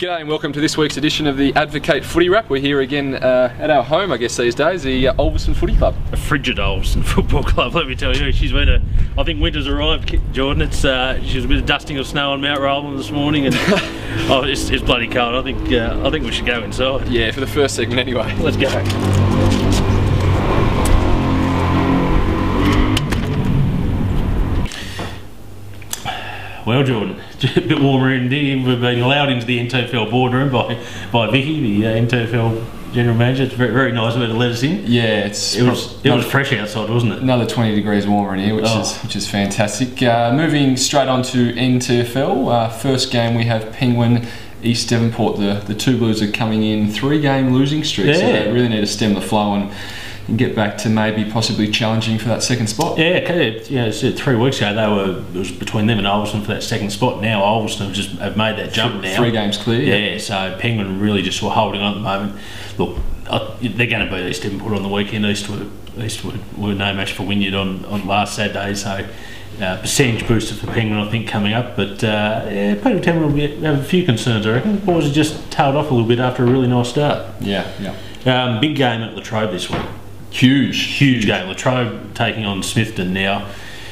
G'day and welcome to this week's edition of the Advocate Footy Wrap. We're here again at our home, I guess these days, the Ulverston Footy Club. A frigid Ulverston Football Club, let me tell you. She's been I think winter's arrived, Jordan. She was a bit of dusting of snow on Mount Roland this morning, and it's bloody cold. I think we should go inside. Yeah, for the first segment anyway. Let's go. Well, Jordan, a bit warmer in here. We've been allowed into the NTFL boardroom by Vicky, the NTFL General Manager. It's very, very nice of her to let us in. Yeah, it was fresh outside, wasn't it? Another 20 degrees warmer in here, which is fantastic. Moving straight on to NTFL. First game we have Penguin East Devonport. The two Blues are coming in 3-game losing streak, so they really need to stem the flow and get back to maybe possibly challenging for that second spot. Yeah, so 3 weeks ago it was between them and Ulverston for that second spot. Now Ulverston have made that jump now. 3 games clear. Yeah, so Penguin really just sort of holding on at the moment. Look, they're going to beat East Devonport on the weekend. Eastwood were no match for Wynyard on last Saturday, so percentage booster for Penguin I think coming up. But Peter Temple will have a few concerns, I reckon. The boys have just tailed off a little bit after a really nice start. Yeah. Big game at Latrobe this week. Huge game. Latrobe taking on Smithton now.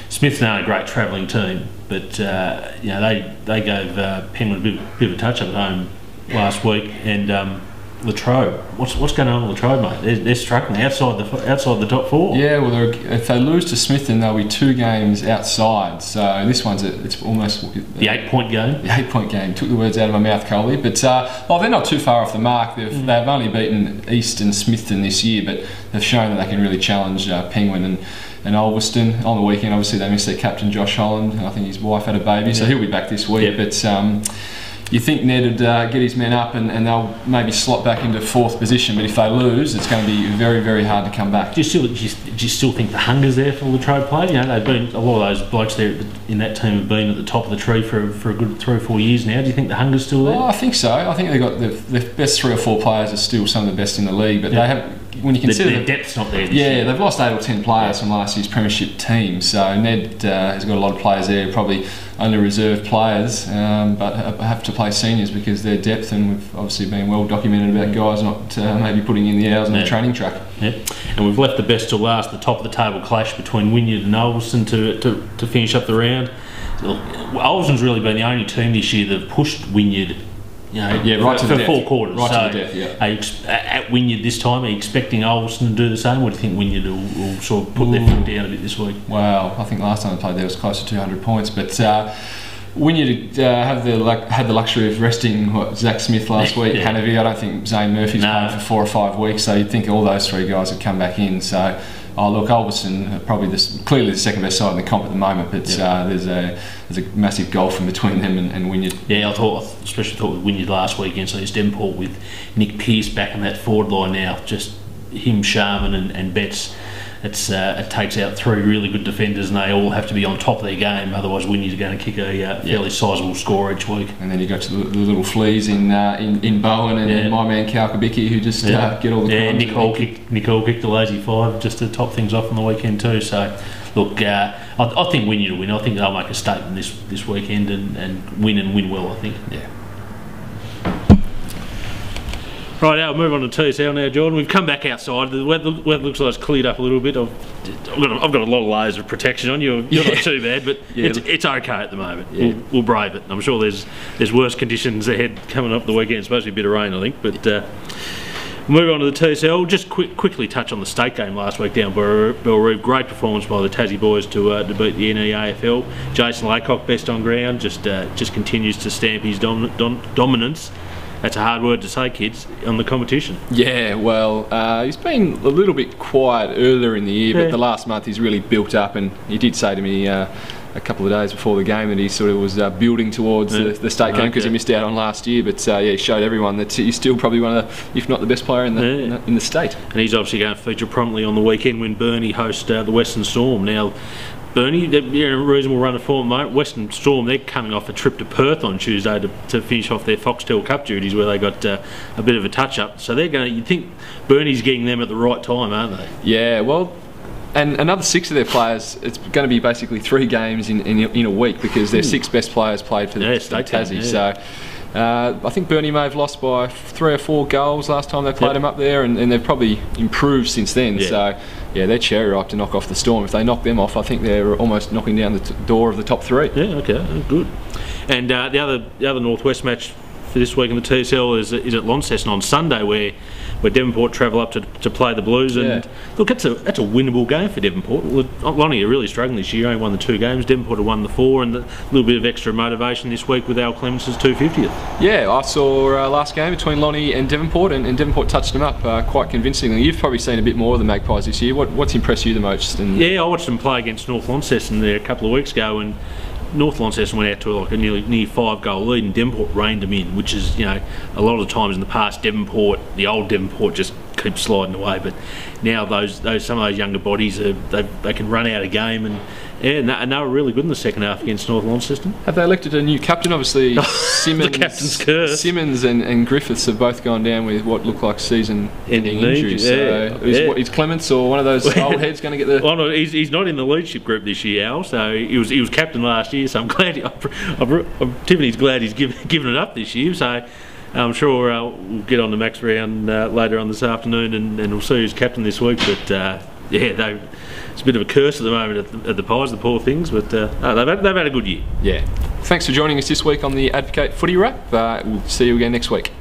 Smithton aren't a great travelling team, but they gave Penguin a bit of a touch up at home last week. And Latrobe, what's going on at Latrobe, mate? They're struggling outside the top 4. Yeah, well, if they lose to Smithton, they'll be 2 games outside. So this one's it's almost the 8-point game. The 8-point game. Took the words out of my mouth, Coley. But they're not too far off the mark. They've only beaten East and Smithton this year, but they've shown that they can really challenge Penguin and Ulverston. On the weekend, obviously, they missed their captain Josh Holland. I think his wife had a baby, so he'll be back this week. Yeah. But you think Ned would get his men up and they'll maybe slot back into 4th position, but if they lose, it's going to be very, very hard to come back. Do you still think the hunger's there for Latrobe play? You know, they've been, a lot of those blokes there in that team have been at the top of the tree for a good 3 or 4 years now. Do you think the hunger's still there? Oh, I think so. I think they've got the best 3 or 4 players are still some of the best in the league, but they have. When you consider their depth's not there this year. They've lost 8 or 10 players from last year's premiership team, so Ned has got a lot of players there, probably only reserve players, but have to play seniors because their depth, and we've obviously been well documented about guys not maybe putting in the hours on the training track. Yeah. And we've left the best to last, the top of the table clash between Wynyard and Ulverston to finish up the round. Look, Ulverston's really been the only team this year that have pushed Wynyard. Right to the death. 4 quarters. Right to the death, yeah. At Wynyard this time, are you expecting Ulverston to do the same? Or do you think Wynyard will sort of put their foot down a bit this week? Well, I think last time they played there was close to 200 points, but Wynyard had the luxury of resting Zach Smith last week. Hanavi, I don't think Zane Murphy's playing for 4 or 5 weeks, so you'd think all those 3 guys would come back in. So, look, Ulverston are probably clearly the second best side in the comp at the moment, but there's a massive gulf in between them and Wynyard. Yeah, I especially thought with Wynyard last weekend, so it's Devonport with Nick Pearce back in that forward line now, just him, Sharman and Betts. It takes out 3 really good defenders, and they all have to be on top of their game. Otherwise, Wynyard's going to kick a fairly sizable score each week. And then you go to the little fleas in Bowen and my man Cal Kabicki, who just get all the. Yeah, Nick Hall kicked a lazy 5 just to top things off on the weekend too. So, look, I think Wynyard will win. I think they'll make a statement this weekend and win well. I think. Yeah. Right, now we'll move on to TSL now, Jordan. We've come back outside. The weather looks like it's cleared up a little bit. I've got a lot of layers of protection on. You're not too bad, but it's okay at the moment. Yeah. We'll brave it. I'm sure there's worse conditions ahead coming up the weekend. It's supposed to be a bit of rain, I think. But move on to the TSL. Just quickly touch on the state game last week down Belrube. Great performance by the Tassie boys to beat the NEAFL. Jason Laycock best on ground. Just continues to stamp his dominance. That's a hard word to say, kids, on the competition. Yeah, well, he's been a little bit quiet earlier in the year, but the last month he's really built up, and he did say to me a couple of days before the game that he sort of was building towards the state game because he missed out on last year, but he showed everyone that he's still probably one of the, if not the best player in the state. And he's obviously going to feature prominently on the weekend when Burnie host the Western Storm. Now, Burnie, they're in a reasonable run of form, mate. Western Storm, they're coming off a trip to Perth on Tuesday to finish off their Foxtel Cup duties, where they got a bit of a touch-up. So they're going to, you'd think Burnie's getting them at the right time, aren't they? Yeah, well, and another 6 of their players, it's going to be basically 3 games in a week because their 6 best players played for the Tassie. So I think Burnie may have lost by 3 or 4 goals last time they played them up there, and they've probably improved since then. Yeah. So, yeah, they're cherry-ripe to knock off the Storm. If they knock them off, I think they're almost knocking down the door of the top 3. Yeah, okay, good. And the other Northwest match for this week in the TSL is at Launceston on Sunday, where Devonport travel up to play the Blues. And look, that's a winnable game for Devonport. Lonnie are really struggling this year. Only won the 2 games. Devonport have won the 4, and a little bit of extra motivation this week with Al Clemens' 250th. Yeah, I saw last game between Lonnie and Devonport, and Devonport touched them up quite convincingly. You've probably seen a bit more of the Magpies this year. What's impressed you the most? Yeah, I watched them play against North Launceston there a couple of weeks ago, and North Launceston went out to like a near 5-goal lead, and Devonport reined them in, which is, a lot of the times in the past, the old Devonport just keeps sliding away. But now some of those younger bodies they can run out a game, and they were really good in the second half against North Launceston. Have they elected a new captain? Obviously, Simmons, the captain's curse. Simmons and Griffiths have both gone down with what look like season-ending injuries. Yeah. So is Clements or one of those old heads going to get the? Well, no, he's not in the leadership group this year, Al. So he was captain last year. So I'm glad. Tiffany's glad he's given it up this year. So I'm sure we'll get on the Max round later on this afternoon, and we'll see who's captain this week. But it's a bit of a curse at the moment at the Pies, the poor things. But they've had a good year. Yeah. Thanks for joining us this week on the Advocate Footy Wrap. We'll see you again next week.